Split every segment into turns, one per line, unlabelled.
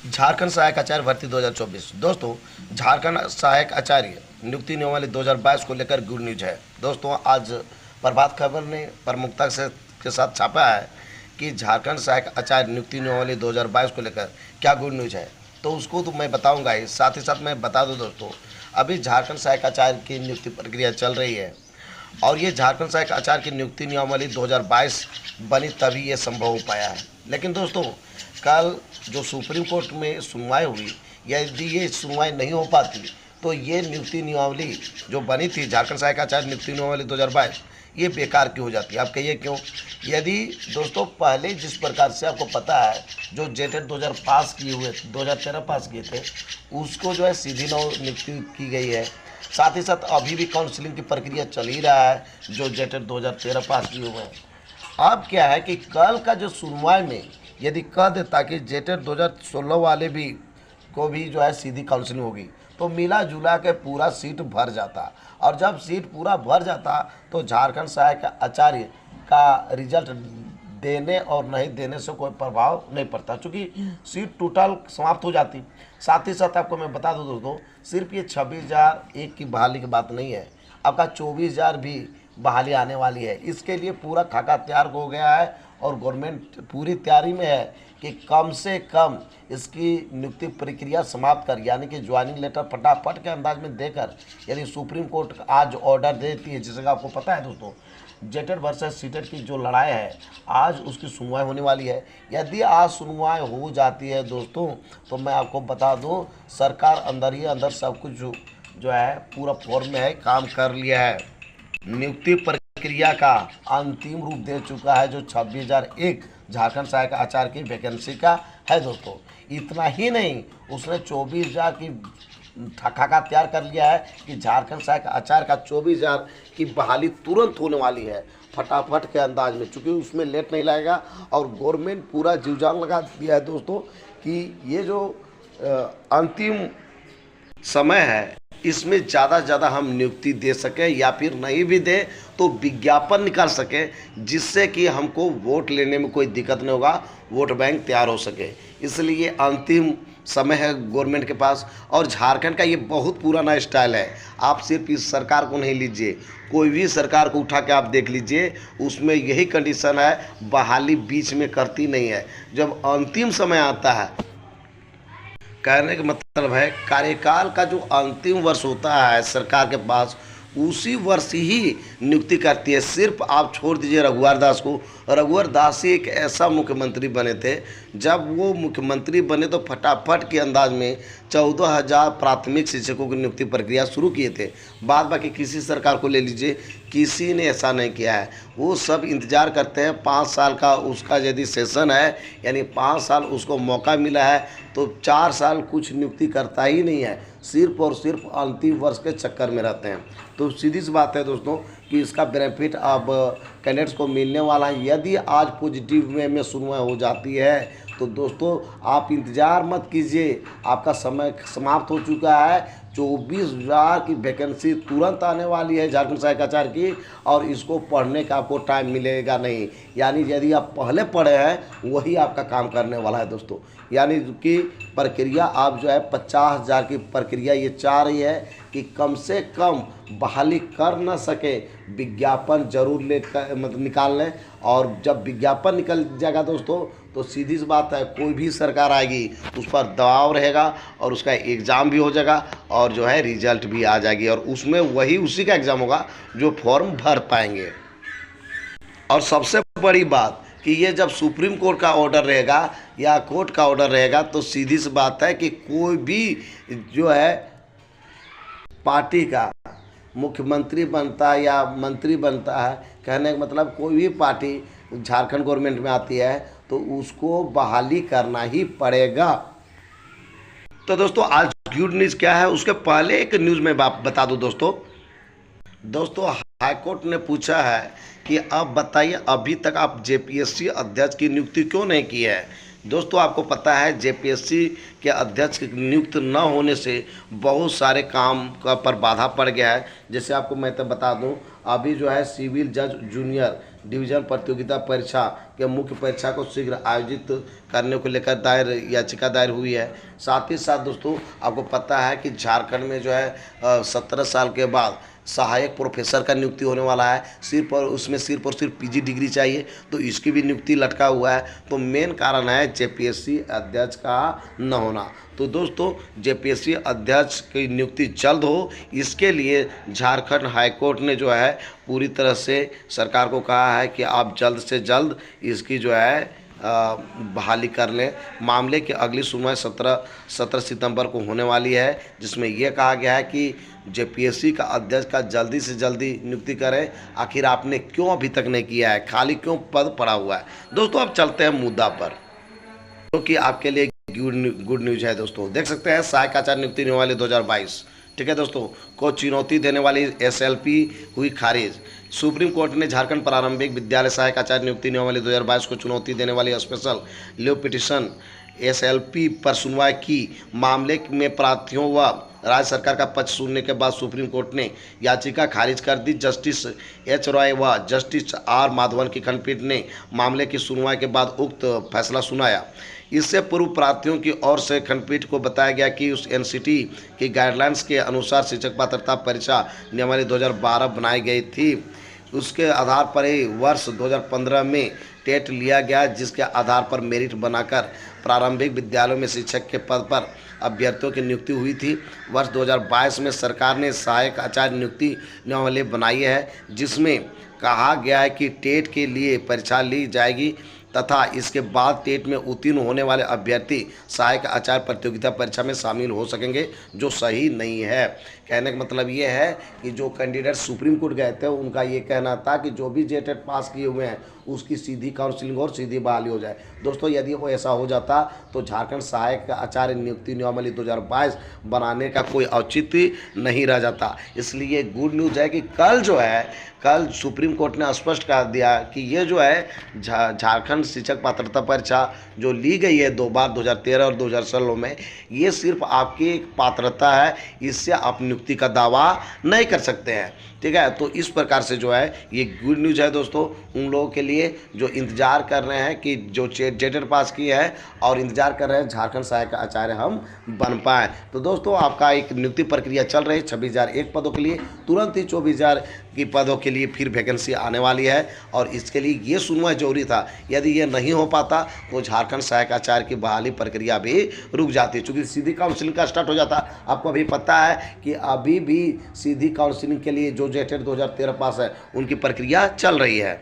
झारखंड सहायक आचार्य भर्ती 2024। दोस्तों, झारखंड सहायक आचार्य नियुक्ति नियमावली 2022 को लेकर गुड न्यूज है। दोस्तों, आज प्रभात खबर ने प्रमुखता से के साथ छापा है कि झारखंड सहायक आचार्य नियुक्ति नियमावली 2022 को लेकर क्या गुड न्यूज है, तो उसको तो मैं बताऊंगा ही। साथ ही साथ मैं बता दूं दोस्तों, अभी झारखंड सहायक आचार्य की नियुक्ति प्रक्रिया चल रही है और ये झारखंड सहायक आचार्य की नियुक्ति नियमावली 2022 बनी तभी ये संभव हो पाया है। लेकिन दोस्तों, कल जो सुप्रीम कोर्ट में सुनवाई हुई, यदि ये सुनवाई नहीं हो पाती तो ये नियुक्ति नियमावली जो बनी थी झारखंड सहायक आचार्य नियुक्ति नियमावली 2022 ये बेकार की हो जाती है। आप कहिए क्यों? यदि दोस्तों पहले जिस प्रकार से आपको पता है जो जेटेट 2000 पास किए हुए 2013 पास किए थे उसको जो है सीधी नियुक्ति की गई है। साथ ही साथ अभी भी काउंसलिंग की प्रक्रिया चल ही रहा है जो जेटेट 2013 पास किए हुए हैं। अब क्या है कि कल का जो सुनवाई में यदि कह देता कि जेटेट 2016 वाले भी को भी जो है सीधी काउंसलिंग होगी तो मिला जुला के पूरा सीट भर जाता, और जब सीट पूरा भर जाता तो झारखंड सहायक आचार्य का रिजल्ट देने और नहीं देने से कोई प्रभाव नहीं पड़ता, क्योंकि सीट टोटल समाप्त हो जाती। साथ ही साथ आपको मैं बता दूं दोस्तों, सिर्फ ये 26,001 की बहाली की बात नहीं है, आपका 24,000 भी बहाली आने वाली है। इसके लिए पूरा खाका तैयार हो गया है और गवर्नमेंट पूरी तैयारी में है कि कम से कम इसकी नियुक्ति प्रक्रिया समाप्त कर, यानी कि ज्वाइनिंग लेटर फटाफट के अंदाज में देकर, यदि सुप्रीम कोर्ट आज ऑर्डर देती है, जिसका आपको पता है दोस्तों जेटेट वर्सेस सीटेट की जो लड़ाई है आज उसकी सुनवाई होने वाली है। यदि आज सुनवाई हो जाती है दोस्तों तो मैं आपको बता दूं सरकार अंदर ही अंदर सब कुछ जो है पूरा फॉर्म में है, काम कर लिया है। नियुक्ति प्रक्रिया का अंतिम रूप दे चुका है जो 26,001 झारखंड सहायक आचार्य की वैकेंसी का है दोस्तों। इतना ही नहीं, उसने 24,000 की खाका तैयार कर लिया है कि झारखंड सहायक आचार्य का 24,000 की बहाली तुरंत होने वाली है फटाफट के अंदाज में, चूँकि उसमें लेट नहीं लगेगा। और गवर्नमेंट पूरा जीव जान लगा दिया है दोस्तों कि ये जो अंतिम समय है इसमें ज़्यादा से ज़्यादा हम नियुक्ति दे सकें, या फिर नहीं भी दे तो विज्ञापन निकाल सकें, जिससे कि हमको वोट लेने में कोई दिक्कत नहीं होगा, वोट बैंक तैयार हो सके। इसलिए अंतिम समय है गवर्नमेंट के पास। और झारखंड का ये बहुत पुराना स्टाइल है, आप सिर्फ इस सरकार को नहीं लीजिए, कोई भी सरकार को उठा के आप देख लीजिए, उसमें यही कंडीशन है, बहाली बीच में करती नहीं है। जब अंतिम समय आता है, कहने का मतलब है कार्यकाल का जो अंतिम वर्ष होता है सरकार के पास, उसी वर्ष ही नियुक्ति करती है। सिर्फ आप छोड़ दीजिए रघुवर दास को। रघुवर दास ही एक ऐसा मुख्यमंत्री बने थे, जब वो मुख्यमंत्री बने तो फटाफट के अंदाज में 14,000 प्राथमिक शिक्षकों की नियुक्ति प्रक्रिया शुरू किए थे। बाद बाकी किसी सरकार को ले लीजिए, किसी ने ऐसा नहीं किया है। वो सब इंतज़ार करते हैं 5 साल का उसका यदि सेशन है, यानी 5 साल उसको मौका मिला है तो 4 साल कुछ नियुक्ति करता ही नहीं है, सिर्फ और सिर्फ अंतिम वर्ष के चक्कर में रहते हैं। तो सीधी सी बात है दोस्तों कि इसका बेनिफिट अब कैंडिडेट्स को मिलने वाला है। यदि आज पॉजिटिव वे में सुनवाई हो जाती है तो दोस्तों आप इंतज़ार मत कीजिए, आपका समय समाप्त हो चुका है। 24,000 की वैकेंसी तुरंत आने वाली है झारखंड सहायक आचार्य की, और इसको पढ़ने का आपको टाइम मिलेगा नहीं। यानी यदि आप पहले पढ़े हैं वही आपका काम करने वाला है दोस्तों। यानी कि प्रक्रिया आप जो है 50,000 की प्रक्रिया ये चाह रही है कि कम से कम बहाली कर न सके, विज्ञापन जरूर मतलब निकाल लें। और जब विज्ञापन निकल जाएगा दोस्तों तो सीधी सी बात है, कोई भी सरकार आएगी उस पर दबाव रहेगा और उसका एग्ज़ाम भी हो जाएगा और जो है रिजल्ट भी आ जाएगी, और उसमें वही उसी का एग्ज़ाम होगा जो फॉर्म भर पाएंगे। और सबसे बड़ी बात कि ये जब सुप्रीम कोर्ट का ऑर्डर रहेगा या कोर्ट का ऑर्डर रहेगा तो सीधी सी बात है कि कोई भी जो है पार्टी का मुख्यमंत्री बनता है या मंत्री बनता है, कहने का मतलब कोई भी पार्टी झारखंड गवर्नमेंट में आती है तो उसको बहाली करना ही पड़ेगा। तो दोस्तों आज गुड न्यूज़ क्या है, उसके पहले एक न्यूज़ में बता दूं दोस्तों हाईकोर्ट ने पूछा है कि अब बताइए अभी तक आप जेपीएससी अध्यक्ष की नियुक्ति क्यों नहीं की है। दोस्तों आपको पता है जेपीएससी के अध्यक्ष नियुक्त न होने से बहुत सारे काम पर बाधा पड़ गया है। जैसे आपको मैं तो बता दूं, अभी जो है सिविल जज जूनियर डिवीजन प्रतियोगिता परीक्षा के मुख्य परीक्षा को शीघ्र आयोजित करने को लेकर याचिका दायर हुई है। साथ ही साथ दोस्तों आपको पता है कि झारखंड में जो है 17 साल के बाद सहायक प्रोफेसर का नियुक्ति होने वाला है। सिर्फ और सिर्फ पीजी डिग्री चाहिए, तो इसकी भी नियुक्ति लटका हुआ है। तो मेन कारण है जेपीएससी अध्यक्ष का न होना। तो दोस्तों जेपीएससी अध्यक्ष की नियुक्ति जल्द हो, इसके लिए झारखंड हाईकोर्ट ने जो है पूरी तरह से सरकार को कहा है कि आप जल्द से जल्द इसकी जो है बहाली कर लें। मामले की अगली सुनवाई 17 सितंबर को होने वाली है, जिसमें यह कहा गया है कि जेपीएससी का अध्यक्ष का जल्दी से जल्दी नियुक्ति करें। आखिर आपने क्यों अभी तक नहीं किया है, खाली क्यों पद पड़ा हुआ है। दोस्तों अब चलते हैं मुद्दा पर, क्योंकि आपके लिए गुड न्यूज़ है। दोस्तों देख सकते हैं सहायक आचार्य नियुक्ति नियमावली 2022, ठीक है दोस्तों, को चुनौती देने वाली एसएलपी हुई खारिज। सुप्रीम कोर्ट ने झारखंड प्रारंभिक विद्यालय सहायक आचार्य नियुक्ति नियमावली 2022 को चुनौती देने वाली स्पेशल लीव पिटीशन एसएलपी पर सुनवाई की। मामले में प्रार्थियों व राज्य सरकार का पक्ष सुनने के बाद सुप्रीम कोर्ट ने याचिका खारिज कर दी। जस्टिस एच रॉय व जस्टिस आर माधवन की खंडपीठ ने मामले की सुनवाई के बाद उक्त फैसला सुनाया। इससे पूर्व प्रार्थियों की ओर से खंडपीठ को बताया गया कि उस एनसीटी की गाइडलाइंस के अनुसार शिक्षक पात्रता परीक्षा नियमावली 2012 बनाई गई थी। उसके आधार पर ही वर्ष 2015 में टेट लिया गया, जिसके आधार पर मेरिट बनाकर प्रारंभिक विद्यालयों में शिक्षक के पद पर अभ्यर्थियों की नियुक्ति हुई थी। वर्ष 2022 में सरकार ने सहायक आचार्य नियुक्ति नियमावली बनाई है, जिसमें कहा गया है कि टेट के लिए परीक्षा ली जाएगी तथा इसके बाद टेट में उत्तीर्ण होने वाले अभ्यर्थी सहायक आचार्य प्रतियोगिता परीक्षा में शामिल हो सकेंगे, जो सही नहीं है। कहने का मतलब ये है कि जो कैंडिडेट सुप्रीम कोर्ट गए थे उनका ये कहना था कि जो भी जेटेट पास किए हुए हैं उसकी सीधी काउंसिलिंग और सीधी बहाली हो जाए। दोस्तों यदि वो ऐसा हो जाता तो झारखंड सहायक आचार्य नियुक्ति नियमावली 2022 बनाने का कोई औचित्य नहीं रह जाता। इसलिए गुड न्यूज़ है कि कल सुप्रीम कोर्ट ने स्पष्ट कर दिया कि ये जो है झारखंड शिक्षक पात्रता परीक्षा जो ली गई है 2 बार 2013 और 2016 में, ये सिर्फ आपकी एक पात्रता है, इससे आप नियुक्ति का दावा नहीं कर सकते हैं। ठीक है, तो इस प्रकार से जो है ये गुड न्यूज़ है दोस्तों उन लोगों के लिए जो इंतजार कर रहे हैं कि जो जेटेट पास किए हैं और इंतजार कर रहे हैं झारखंड सहायक आचार्य हम बन पाएँ। तो दोस्तों आपका एक नियुक्ति प्रक्रिया चल रही है 26,001 पदों के लिए। तुरंत ही 24,000 की पदों के लिए फिर वैकेंसी आने वाली है और इसके लिए ये सुनवाई जरूरी था। यदि ये नहीं हो पाता तो झारखंड सहायक आचार्य की बहाली प्रक्रिया भी रुक जाती, चूँकि सीधी काउंसिलिंग का स्टार्ट हो जाता। आपको अभी पता है कि अभी भी सीधी काउंसिलिंग के लिए जो जेटेट 2013 पास है उनकी प्रक्रिया चल रही है।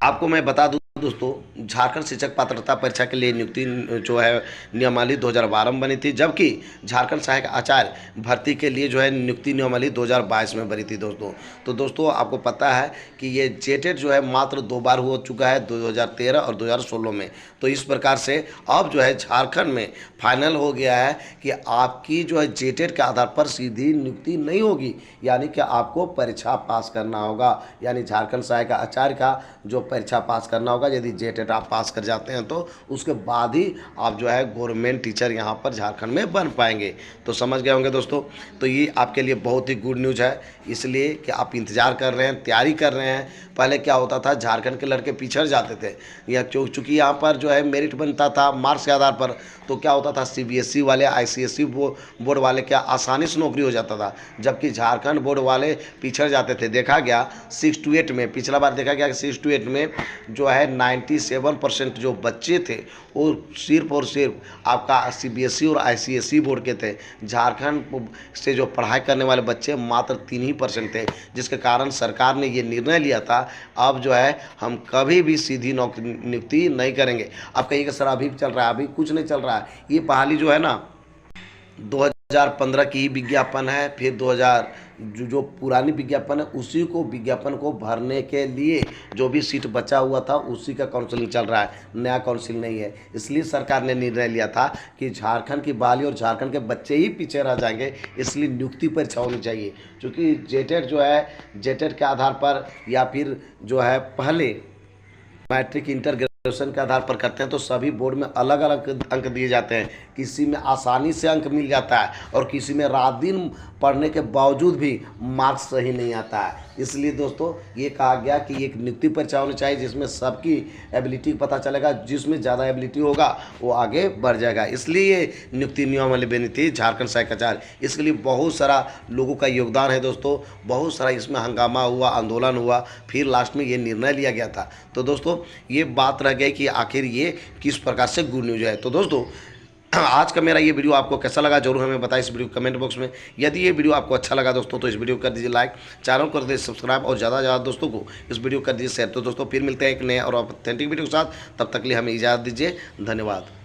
आपको मैं बता दूं दोस्तों झारखंड शिक्षक पात्रता परीक्षा के लिए नियुक्ति जो है नियमावली 2012 में बनी थी, जबकि झारखंड सहायक आचार्य भर्ती के लिए जो है नियुक्ति नियमावली 2022 में बनी थी दोस्तों। तो दोस्तों आपको पता है कि ये जेटेट जो है मात्र 2 बार हो चुका है 2013 और 2016 में। तो इस प्रकार से अब जो है झारखंड में फाइनल हो गया है कि आपकी जो है जेटेट के आधार पर सीधी नियुक्ति नहीं होगी, यानी कि आपको परीक्षा पास करना होगा। यानी झारखंड सहायक आचार्य का जो परीक्षा पास करना होगा, यदि जेटेट आप पास कर जाते हैं तो उसके बाद ही आप जो है गवर्नमेंट टीचर यहाँ पर झारखंड में बन पाएंगे। तो समझ गए होंगे दोस्तों। तो ये आपके लिए बहुत ही गुड न्यूज़ है, इसलिए कि आप इंतज़ार कर रहे हैं, तैयारी कर रहे हैं। पहले क्या होता था झारखंड के लड़के पिछड़ जाते थे, या चूँकि यहाँ पर जो है मेरिट बनता था मार्क्स के आधार पर, तो क्या होता था सीबीएसई वाले आईसीएसई बोर्ड वाले क्या आसानी से नौकरी हो जाता था, जबकि झारखंड बोर्ड वाले पिछड़ जाते थे। देखा गया 6 to 8 में, पिछला बार देखा गया कि 6 to 8 में जो है 97% जो बच्चे थे वो सिर्फ और सिर्फ आपका सीबीएसई और आईसीएसई बोर्ड के थे। झारखंड से जो पढ़ाई करने वाले बच्चे मात्र 3% थे, जिसके कारण सरकार ने ये निर्णय लिया था अब जो है हम कभी भी सीधी नौकरी नियुक्ति नहीं करेंगे। अब कहिएगा सर अभी चल रहा है, अभी कुछ नहीं चल रहा है। ये बहाली जो है ना 2015 की ही विज्ञापन है, फिर 2000 जो पुरानी विज्ञापन है उसी को विज्ञापन को भरने के लिए जो भी सीट बचा हुआ था उसी का काउंसलिंग चल रहा है, नया काउंसलिंग नहीं है। इसलिए सरकार ने निर्णय लिया था कि झारखंड की बहाली और झारखंड के बच्चे ही पीछे रह जाएंगे, इसलिए नियुक्ति परीक्षा होनी चाहिए। क्योंकि जेटेट जो है जेटेट के आधार पर या फिर जो है पहले मैट्रिक इंटर ग्रेजुएशन के आधार पर करते हैं तो सभी बोर्ड में अलग अलग अंक दिए जाते हैं। किसी में आसानी से अंक मिल जाता है और किसी में रात दिन पढ़ने के बावजूद भी मार्क्स सही नहीं आता है। इसलिए दोस्तों ये कहा गया कि एक नियुक्ति परीक्षा होनी चाहिए जिसमें सबकी एबिलिटी पता चलेगा, जिसमें ज़्यादा एबिलिटी होगा वो आगे बढ़ जाएगा। इसलिए ये नियुक्ति नियमावली बनी थी झारखंड सहायक आचार्य। इसके लिए बहुत सारा लोगों का योगदान है दोस्तों, बहुत सारा इसमें हंगामा हुआ, आंदोलन हुआ, फिर लास्ट में ये निर्णय लिया गया था। तो दोस्तों ये बात रह गई कि आखिर ये किस प्रकार से गुड न्यूज़ है। तो दोस्तों आज का मेरा ये वीडियो आपको कैसा लगा जरूर हमें बताएं इस वीडियो कमेंट बॉक्स में। यदि ये वीडियो आपको अच्छा लगा दोस्तों तो इस वीडियो को कर दीजिए लाइक, चैनल को कर दीजिए सब्सक्राइब और ज़्यादा से ज़्यादा दोस्तों को इस वीडियो को कर दीजिए शेयर। तो दोस्तों फिर मिलते हैं एक नए और ऑथेंटिक वीडियो के साथ, तब तक के लिए हमें इजाज़त दीजिए। धन्यवाद।